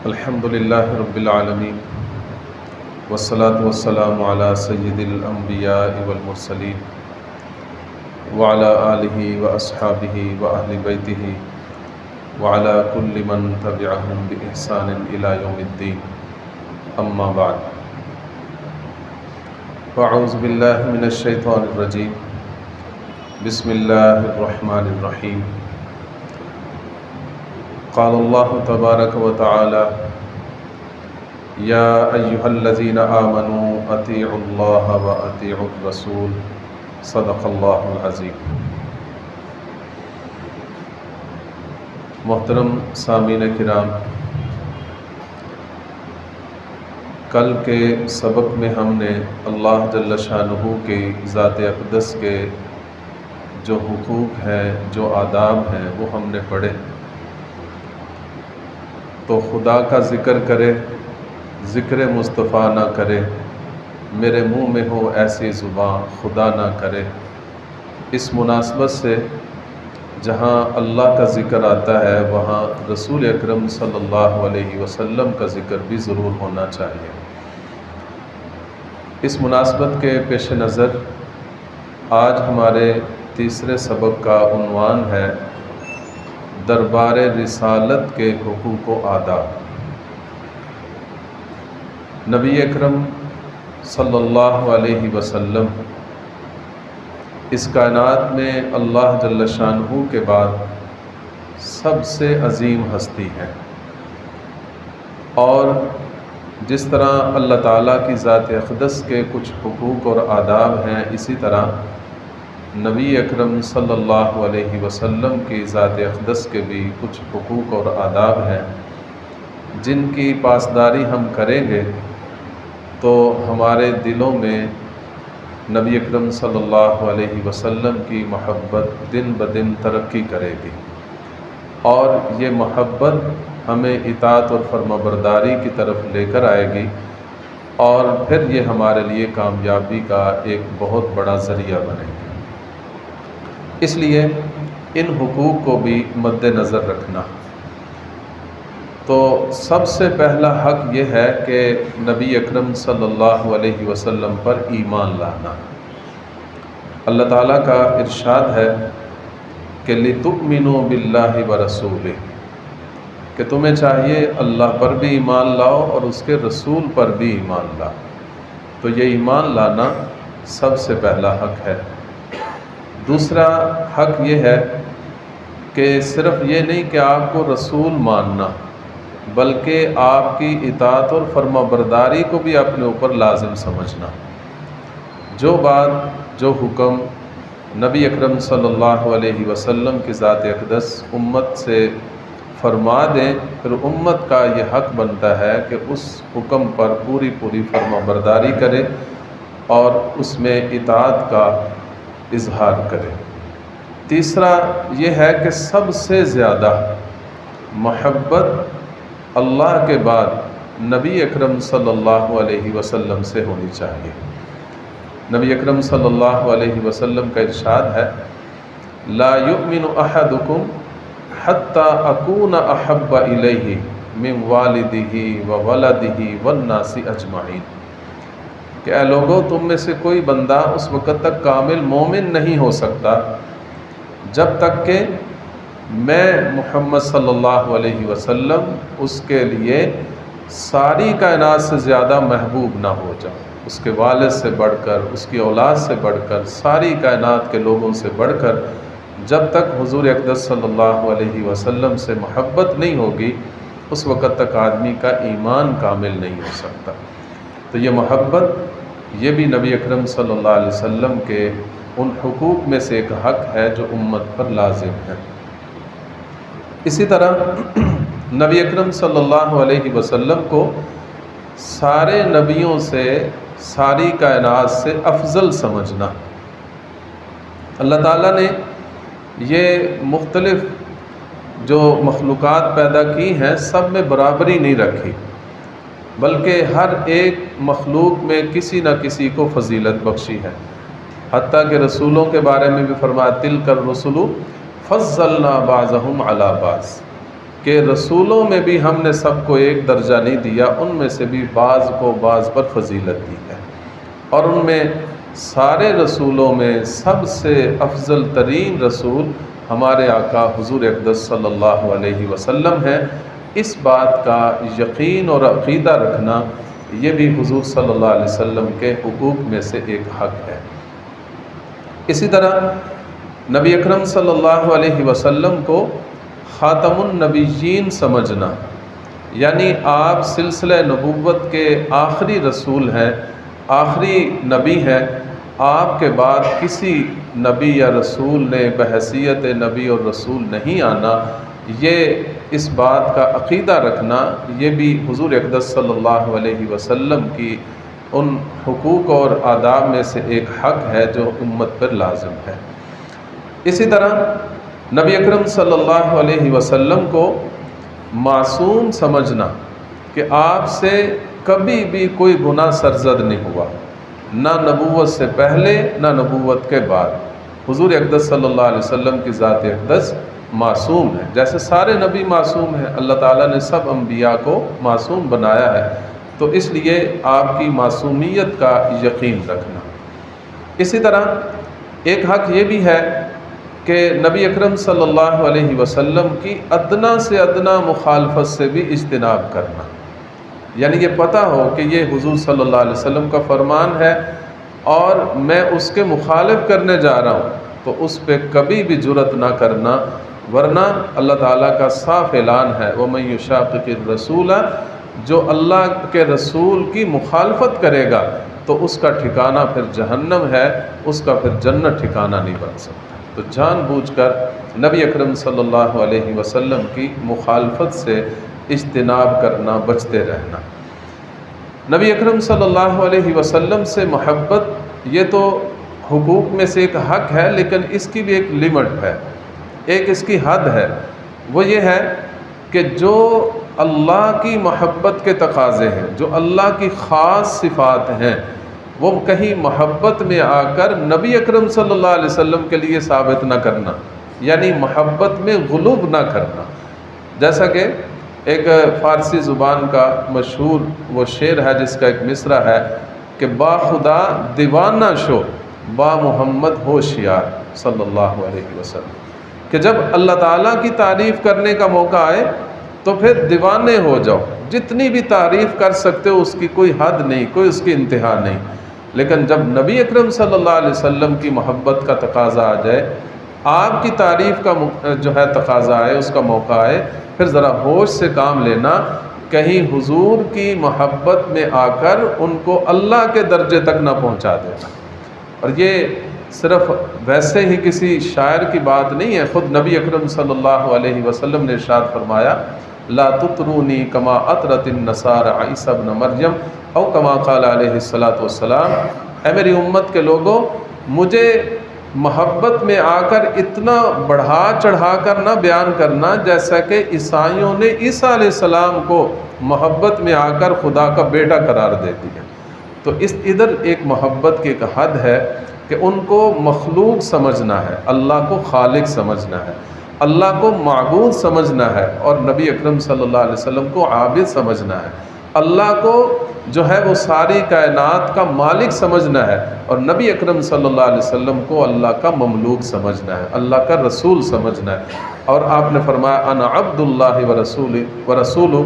الحمد للہ رب العالمین والصلاة والسلام علی سید الانبیاء والمرسلین وعلی آلہ واصحابہ واہل بیتہ وعلی کل من تبعہم بإحسان الی یوم الدین، اما بعد فاعوذ باللہ من الشیطان الرجیم، بسم اللہ الرحمن الرحیم۔ قال اللہ تبارک و تعالی یا ایہا الذین آمنوا اطیعوا اللہ و اطیعوا الرسول، صدق اللہ العظیم۔ محترم سامعین کرام، کل کے سبق میں ہم نے اللہ جل شانہ کی ذات اقدس کے جو حقوق ہیں، جو آداب ہیں، وہ ہم نے پڑھے۔ تو خدا کا ذکر کرے، ذکر مصطفیٰ نہ کرے، میرے منہ میں ہو ایسی زبان خدا نہ کرے۔ اس مناسبت سے جہاں اللہ کا ذکر آتا ہے وہاں رسول اکرم صلی اللہ علیہ وسلم کا ذکر بھی ضرور ہونا چاہیے۔ اس مناسبت کے پیش نظر آج ہمارے تیسرے سبق کا عنوان ہے دربار رسالت کے حقوق و آداب۔ نبی اکرم صلی اللہ علیہ وسلم اس کائنات میں اللہ جل شانہ کے بعد سب سے عظیم ہستی ہے، اور جس طرح اللہ تعالیٰ کی ذات اقدس کے کچھ حقوق اور آداب ہیں، اسی طرح نبی اکرم صلی اللہ علیہ وسلم کی ذات اقدس کے بھی کچھ حقوق اور آداب ہیں جن کی پاسداری ہم کریں گے تو ہمارے دلوں میں نبی اکرم صلی اللہ علیہ وسلم کی محبت دن بدن ترقی کرے گی، اور یہ محبت ہمیں اطاعت اور فرمانبرداری کی طرف لے کر آئے گی، اور پھر یہ ہمارے لیے کامیابی کا ایک بہت بڑا ذریعہ بنے گی۔ اس لیے ان حقوق کو بھی مد نظر رکھنا۔ تو سب سے پہلا حق یہ ہے کہ نبی اکرم صلی اللہ علیہ وسلم پر ایمان لانا۔ اللہ تعالیٰ کا ارشاد ہے کہ لِتُؤْمِنُوا بِاللَّهِ وَرَسُولِهِ، کہ تمہیں چاہیے اللہ پر بھی ایمان لاؤ اور اس کے رسول پر بھی ایمان لاؤ۔ تو یہ ایمان لانا سب سے پہلا حق ہے۔ دوسرا حق یہ ہے کہ صرف یہ نہیں کہ آپ کو رسول ماننا، بلکہ آپ کی اطاعت اور فرمانبرداری کو بھی اپنے اوپر لازم سمجھنا۔ جو بات، جو حکم نبی اکرم صلی اللہ علیہ وسلم کی ذات اقدس امت سے فرما دیں، پھر امت کا یہ حق بنتا ہے کہ اس حکم پر پوری فرمانبرداری کرے اور اس میں اطاعت کا اظہار کرے۔ تیسرا یہ ہے کہ سب سے زیادہ محبت اللہ کے بعد نبی اکرم صلی اللہ علیہ وسلم سے ہونی چاہیے۔ نبی اکرم صلی اللہ علیہ وسلم کا ارشاد ہے لا یؤمن احدکم حتی اکون احب الیہ من والدہ وولدہ والناس اجمعین، کہ اے لوگو، تم میں سے کوئی بندہ اس وقت تک کامل مومن نہیں ہو سکتا جب تک کہ میں محمد صلی اللہ علیہ وسلم اس کے لیے ساری کائنات سے زیادہ محبوب نہ ہو جاؤں، اس کے والد سے بڑھ کر، اس کی اولاد سے بڑھ کر، ساری کائنات کے لوگوں سے بڑھ کر، جب تک حضور اقدس صلی اللہ علیہ وسلم سے محبت نہیں ہوگی اس وقت تک آدمی کا ایمان کامل نہیں ہو سکتا۔ تو یہ محبت، یہ بھی نبی اکرم صلی اللہ علیہ وسلم کے ان حقوق میں سے ایک حق ہے جو امت پر لازم ہے۔ اسی طرح نبی اکرم صلی اللہ علیہ وسلم کو سارے نبیوں سے، ساری کائنات سے افضل سمجھنا۔ اللہ تعالیٰ نے یہ مختلف جو مخلوقات پیدا کی ہیں سب میں برابری نہیں رکھی، بلکہ ہر ایک مخلوق میں کسی نہ کسی کو فضیلت بخشی ہے۔ حتیٰ کہ رسولوں کے بارے میں بھی فرمایا تِلْکَ الرُّسُلُ فَضَّلْنَا بَعْضَهُمْ عَلَى بَعْضٍ، کہ رسولوں میں بھی ہم نے سب کو ایک درجہ نہیں دیا، ان میں سے بھی بعض کو بعض پر فضیلت دی ہے، اور ان میں سارے رسولوں میں سب سے افضل ترین رسول ہمارے آقا حضور اقدس صلی اللہ علیہ وسلم ہیں۔ اس بات کا یقین اور عقیدہ رکھنا یہ بھی حضور صلی اللہ علیہ وسلم کے حقوق میں سے ایک حق ہے۔ اسی طرح نبی اکرم صلی اللہ علیہ وسلم کو خاتم النبیین سمجھنا، یعنی آپ سلسلہ نبوت کے آخری رسول ہیں، آخری نبی ہیں، آپ کے بعد کسی نبی یا رسول نے بحیثیت نبی اور رسول نہیں آنا، یہ اس بات کا عقیدہ رکھنا یہ بھی حضور اقدس صلی اللہ علیہ وسلم کی ان حقوق اور آداب میں سے ایک حق ہے جو امت پر لازم ہے۔ اسی طرح نبی اکرم صلی اللہ علیہ وسلم کو معصوم سمجھنا کہ آپ سے کبھی بھی کوئی گناہ سرزد نہیں ہوا، نہ نبوت سے پہلے نہ نبوت کے بعد۔ حضور اقدس صلی اللہ علیہ وسلم کی ذات اقدس معصوم ہے، جیسے سارے نبی معصوم ہیں، اللہ تعالیٰ نے سب انبیاء کو معصوم بنایا ہے، تو اس لیے آپ کی معصومیت کا یقین رکھنا۔ اسی طرح ایک حق یہ بھی ہے کہ نبی اکرم صلی اللہ علیہ وسلم کی ادنا سے ادنا مخالفت سے بھی اجتناب کرنا، یعنی یہ پتہ ہو کہ یہ حضور صلی اللہ علیہ وسلم کا فرمان ہے اور میں اس کے مخالف کرنے جا رہا ہوں تو اس پہ کبھی بھی جرأت نہ کرنا، ورنہ اللہ تعالیٰ کا صاف اعلان ہے وَمَن يُشَاقِقِ الرَّسُولَ، جو اللہ کے رسول کی مخالفت کرے گا تو اس کا ٹھکانہ پھر جہنم ہے، اس کا پھر جنت ٹھکانہ نہیں بن سکتا۔ تو جان بوجھ کر نبی اکرم صلی اللہ علیہ وسلم کی مخالفت سے اجتناب کرنا، بچتے رہنا۔ نبی اکرم صلی اللہ علیہ وسلم سے محبت یہ تو حقوق میں سے ایک حق ہے، لیکن اس کی بھی ایک لمٹ ہے، ایک اس کی حد ہے۔ وہ یہ ہے کہ جو اللہ کی محبت کے تقاضے ہیں، جو اللہ کی خاص صفات ہیں، وہ کہیں محبت میں آ کر نبی اکرم صلی اللہ علیہ وسلم کے لیے ثابت نہ کرنا، یعنی محبت میں غلوب نہ کرنا۔ جیسا کہ ایک فارسی زبان کا مشہور وہ شعر ہے جس کا ایک مصرع ہے کہ با خدا دیوانہ شو با محمد ہوشیار صلی اللہ علیہ وسلم، کہ جب اللہ تعالیٰ کی تعریف کرنے کا موقع آئے تو پھر دیوانے ہو جاؤ، جتنی بھی تعریف کر سکتے ہو اس کی کوئی حد نہیں، کوئی اس کی انتہا نہیں، لیکن جب نبی اکرم صلی اللہ علیہ وسلم کی محبت کا تقاضا آ جائے، آپ کی تعریف کا جو ہے تقاضا آئے، اس کا موقع آئے، پھر ذرا ہوش سے کام لینا، کہیں حضور کی محبت میں آ کر ان کو اللہ کے درجے تک نہ پہنچا دینا۔ اور یہ صرف ویسے ہی کسی شاعر کی بات نہیں ہے، خود نبی اکرم صلی اللہ علیہ وسلم نے ارشاد فرمایا لا تطرونی کما اطرت النصارى عیسی ابن مریم او کما قال علیہ الصلاۃ والسلام، اے میری امت کے لوگوں، مجھے محبت میں آ کر اتنا بڑھا چڑھا کر نہ بیان کرنا جیسا کہ عیسائیوں نے عیسیٰ علیہ السلام کو محبت میں آ کر خدا کا بیٹا قرار دے دیا۔ تو اس ادھر ایک محبت کی ایک حد ہے کہ ان کو مخلوق سمجھنا ہے، اللہ کو خالق سمجھنا ہے، اللہ کو معبود سمجھنا ہے، اور نبی اکرم صلی اللہ علیہ وسلم کو عابد سمجھنا ہے، اللہ کو جو ہے وہ ساری کائنات کا مالک سمجھنا ہے، اور نبی اکرم صلی اللہ علیہ وسلم کو اللہ کا مملوک سمجھنا ہے، اللہ کا رسول سمجھنا ہے۔ اور آپ نے فرمایا انا عبد اللہ ورسولہ،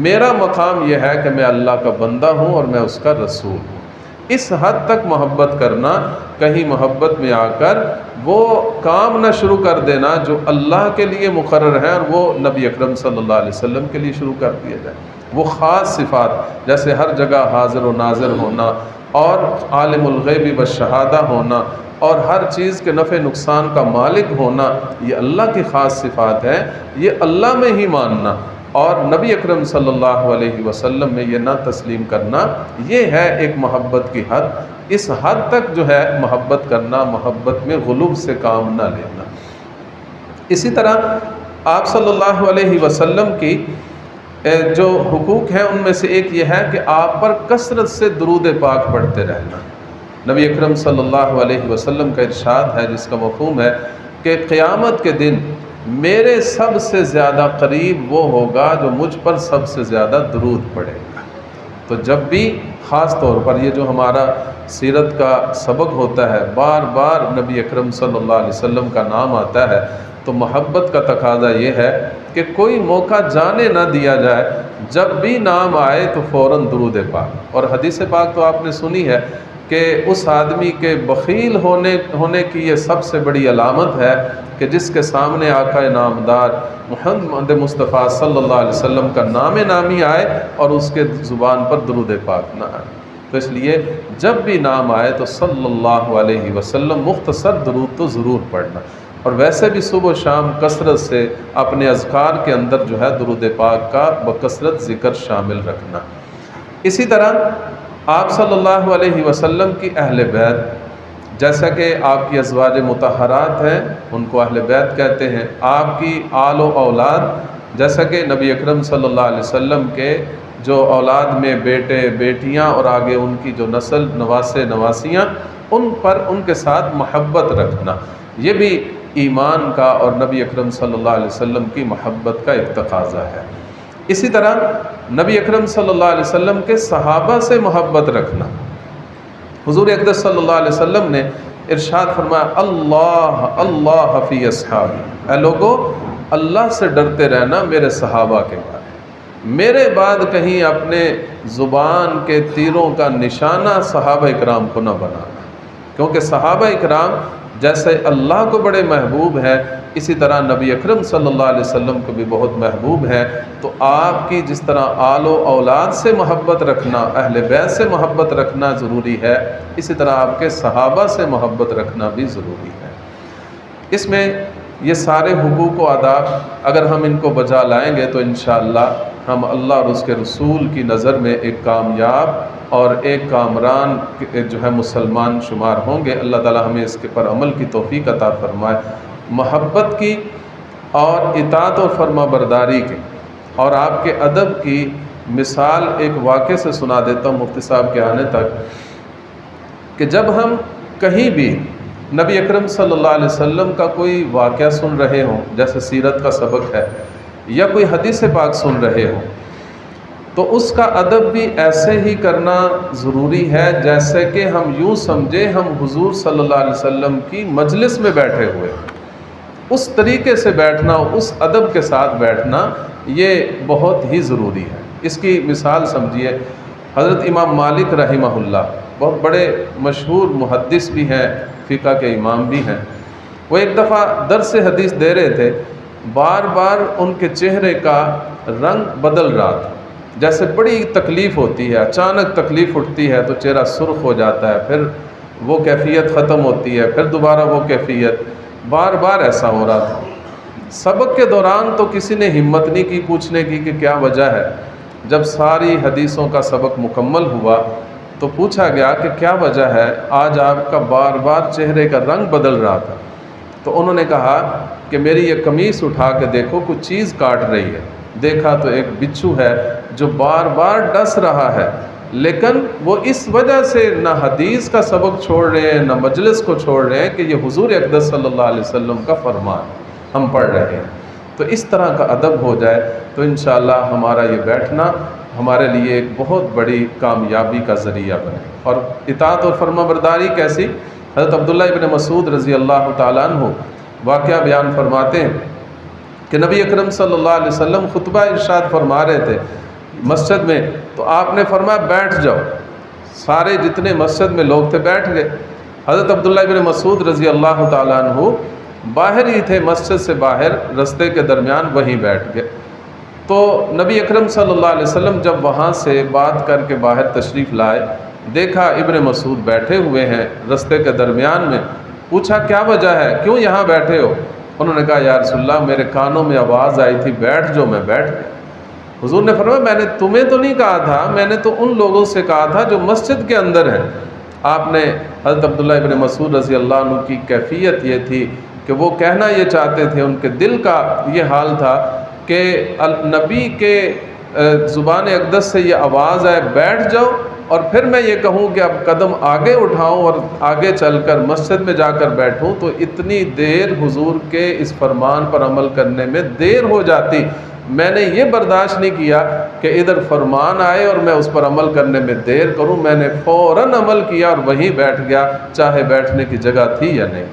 میرا مقام یہ ہے کہ میں اللہ کا بندہ ہوں اور میں اس کا رسول ہوں۔ اس حد تک محبت کرنا، کہیں محبت میں آ کر وہ کام نہ شروع کر دینا جو اللہ کے لیے مقرر ہے اور وہ نبی اکرم صلی اللہ علیہ وسلم کے لیے شروع کر دیا جائے۔ وہ خاص صفات جیسے ہر جگہ حاضر و ناظر ہونا اور عالم الغیب والشہادہ ہونا اور ہر چیز کے نفع نقصان کا مالک ہونا، یہ اللہ کی خاص صفات ہے، یہ اللہ میں ہی ماننا، اور نبی اکرم صلی اللہ علیہ وسلم میں یہ نہ تسلیم کرنا، یہ ہے ایک محبت کی حد۔ اس حد تک جو ہے محبت کرنا، محبت میں غلوب سے کام نہ لینا۔ اسی طرح آپ صلی اللہ علیہ وسلم کی جو حقوق ہیں ان میں سے ایک یہ ہے کہ آپ پر کثرت سے درود پاک پڑھتے رہنا۔ نبی اکرم صلی اللہ علیہ وسلم کا ارشاد ہے جس کا مفہوم ہے کہ قیامت کے دن میرے سب سے زیادہ قریب وہ ہوگا جو مجھ پر سب سے زیادہ درود پڑھے گا۔ تو جب بھی خاص طور پر یہ جو ہمارا سیرت کا سبق ہوتا ہے، بار بار نبی اکرم صلی اللہ علیہ وسلم کا نام آتا ہے، تو محبت کا تقاضا یہ ہے کہ کوئی موقع جانے نہ دیا جائے، جب بھی نام آئے تو فوراً درود پاک۔ اور حدیث پاک تو آپ نے سنی ہے کہ اس آدمی کے بخیل ہونے کی یہ سب سے بڑی علامت ہے کہ جس کے سامنے آقا نامدار محمد مصطفیٰ صلی اللہ علیہ وسلم کا نام نامی آئے اور اس کے زبان پر درود پاک نہ آئے۔ تو اس لیے جب بھی نام آئے تو صلی اللہ علیہ وسلم مختصر درود تو ضرور پڑھنا، اور ویسے بھی صبح و شام کثرت سے اپنے اذکار کے اندر جو ہے درود پاک کا بکثرت ذکر شامل رکھنا۔ اسی طرح آپ صلی اللہ علیہ وسلم کی اہل بیت، جیسا کہ آپ کی ازواج مطہرات ہیں ان کو اہل بیت کہتے ہیں، آپ کی آل و اولاد، جیسا کہ نبی اکرم صلی اللہ علیہ وسلم کے جو اولاد میں بیٹے بیٹیاں اور آگے ان کی جو نسل نواسے نواسیاں، ان پر ان کے ساتھ محبت رکھنا، یہ بھی ایمان کا اور نبی اکرم صلی اللہ علیہ وسلم کی محبت کا ایک تقاضا ہے۔ اسی طرح نبی اکرم صلی اللہ علیہ وسلم کے صحابہ سے محبت رکھنا۔ حضور اقدس صلی اللہ علیہ وسلم نے ارشاد فرمایا، اللہ اللہ فی اصحابی، اے لوگو اللہ سے ڈرتے رہنا میرے صحابہ کے بارے، میرے بعد کہیں اپنے زبان کے تیروں کا نشانہ صحابہ اکرام کو نہ بنانا، کیونکہ صحابہ اکرام جیسے اللہ کو بڑے محبوب ہیں، اسی طرح نبی اکرم صلی اللہ علیہ وسلم کو بھی بہت محبوب ہیں۔ تو آپ کی جس طرح آل و اولاد سے محبت رکھنا، اہل بیت سے محبت رکھنا ضروری ہے، اسی طرح آپ کے صحابہ سے محبت رکھنا بھی ضروری ہے۔ اس میں یہ سارے حقوق و آداب اگر ہم ان کو بجا لائیں گے تو انشاءاللہ ہم اللہ اور اس کے رسول کی نظر میں ایک کامیاب اور ایک کامران جو ہے مسلمان شمار ہوں گے۔ اللہ تعالی ہمیں اس کے پر عمل کی توفیق عطا فرمائے۔ محبت کی اور اطاعت و فرما برداری کی اور آپ کے ادب کی مثال ایک واقعے سے سنا دیتا ہوں مفتی صاحب کے آنے تک، کہ جب ہم کہیں بھی نبی اکرم صلی اللہ علیہ وسلم کا کوئی واقعہ سن رہے ہوں، جیسے سیرت کا سبق ہے یا کوئی حدیث پاک سن رہے ہوں، تو اس کا ادب بھی ایسے ہی کرنا ضروری ہے جیسے کہ ہم یوں سمجھیں ہم حضور صلی اللہ علیہ وسلم کی مجلس میں بیٹھے ہوئے، اس طریقے سے بیٹھنا، اس ادب کے ساتھ بیٹھنا، یہ بہت ہی ضروری ہے۔ اس کی مثال سمجھیے، حضرت امام مالک رحمہ اللہ بہت بڑے مشہور محدث بھی ہیں، فقہ کے امام بھی ہیں۔ وہ ایک دفعہ درس حدیث دے رہے تھے، بار بار ان کے چہرے کا رنگ بدل رہا تھا، جیسے بڑی تکلیف ہوتی ہے، اچانک تکلیف اٹھتی ہے تو چہرہ سرخ ہو جاتا ہے، پھر وہ کیفیت ختم ہوتی ہے، پھر دوبارہ وہ کیفیت، بار بار ایسا ہو رہا تھا۔ سبق کے دوران تو کسی نے ہمت نہیں کی پوچھنے کی کہ کیا وجہ ہے۔ جب ساری حدیثوں کا سبق مکمل ہوا تو پوچھا گیا کہ کیا وجہ ہے، آج آپ کا بار بار چہرے کا رنگ بدل رہا تھا؟ تو انہوں نے کہا کہ میری یہ قمیص اٹھا کے دیکھو، کچھ چیز کاٹ رہی ہے۔ دیکھا تو ایک بچھو ہے جو بار بار ڈس رہا ہے، لیکن وہ اس وجہ سے نہ حدیث کا سبق چھوڑ رہے ہیں نہ مجلس کو چھوڑ رہے ہیں کہ یہ حضور اقدس صلی اللہ علیہ وسلم کا فرمان ہم پڑھ رہے ہیں۔ تو اس طرح کا ادب ہو جائے تو انشاءاللہ ہمارا یہ بیٹھنا ہمارے لیے ایک بہت بڑی کامیابی کا ذریعہ بنے۔ اور اطاعت اور فرما برداری کیسی؟ حضرت عبداللہ ابن مسعود رضی اللہ تعالیٰ عنہ واقعہ بیان فرماتے ہیں کہ نبی اکرم صلی اللہ علیہ وسلم خطبہ ارشاد فرما رہے تھے مسجد میں، تو آپ نے فرمایا بیٹھ جاؤ۔ سارے جتنے مسجد میں لوگ تھے بیٹھ گئے۔ حضرت عبداللہ ابن مسعود رضی اللہ تعالیٰ عنہ باہر ہی تھے، مسجد سے باہر رستے کے درمیان وہیں بیٹھ گئے۔ تو نبی اکرم صلی اللہ علیہ وسلم جب وہاں سے بات کر کے باہر تشریف لائے، دیکھا ابن مسعود بیٹھے ہوئے ہیں رستے کے درمیان میں، پوچھا کیا وجہ ہے، کیوں یہاں بیٹھے ہو؟ انہوں نے کہا یا رسول اللہ میرے کانوں میں آواز آئی تھی بیٹھ جو، میں بیٹھ گیا۔ حضور نے فرمایا میں نے تمہیں تو نہیں کہا تھا، میں نے تو ان لوگوں سے کہا تھا جو مسجد کے اندر ہیں۔ آپ نے حضرت عبداللہ ابن مسعود رضی اللہ عنہ کی کیفیت یہ تھی کہ وہ کہنا یہ چاہتے تھے، ان کے دل کا یہ حال تھا کہ نبی کے زبان اقدس سے یہ آواز آئے بیٹھ جاؤ، اور پھر میں یہ کہوں کہ اب قدم آگے اٹھاؤں اور آگے چل کر مسجد میں جا کر بیٹھوں تو اتنی دیر حضور کے اس فرمان پر عمل کرنے میں دیر ہو جاتی۔ میں نے یہ برداشت نہیں کیا کہ ادھر فرمان آئے اور میں اس پر عمل کرنے میں دیر کروں، میں نے فوراً عمل کیا اور وہیں بیٹھ گیا، چاہے بیٹھنے کی جگہ تھی یا نہیں۔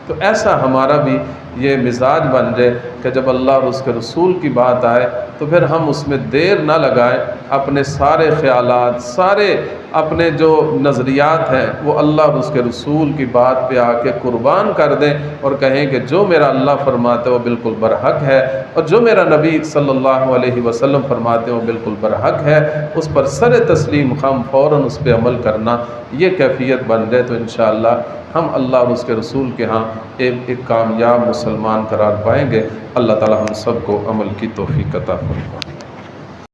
تو ایسا ہمارا بھی یہ مزاج بن جائے کہ جب اللہ اور اس کے رسول کی بات آئے تو پھر ہم اس میں دیر نہ لگائیں، اپنے سارے خیالات، سارے اپنے جو نظریات ہیں وہ اللہ اور اس کے رسول کی بات پہ آ کے قربان کر دیں اور کہیں کہ جو میرا اللہ فرماتے ہیں وہ بالکل برحق ہے، اور جو میرا نبی صلی اللہ علیہ وسلم فرماتے ہیں وہ بالکل برحق ہے، اس پر سر تسلیم خم فوراً اس پہ عمل کرنا، یہ کیفیت بن جائے تو انشاءاللہ ہم اللہ اور اس کے رسول کے ہاں ایک کامیاب مسلمان قرار پائیں گے۔ اللہ تعالی ہم سب کو عمل کی توفیق عطا فرمائے۔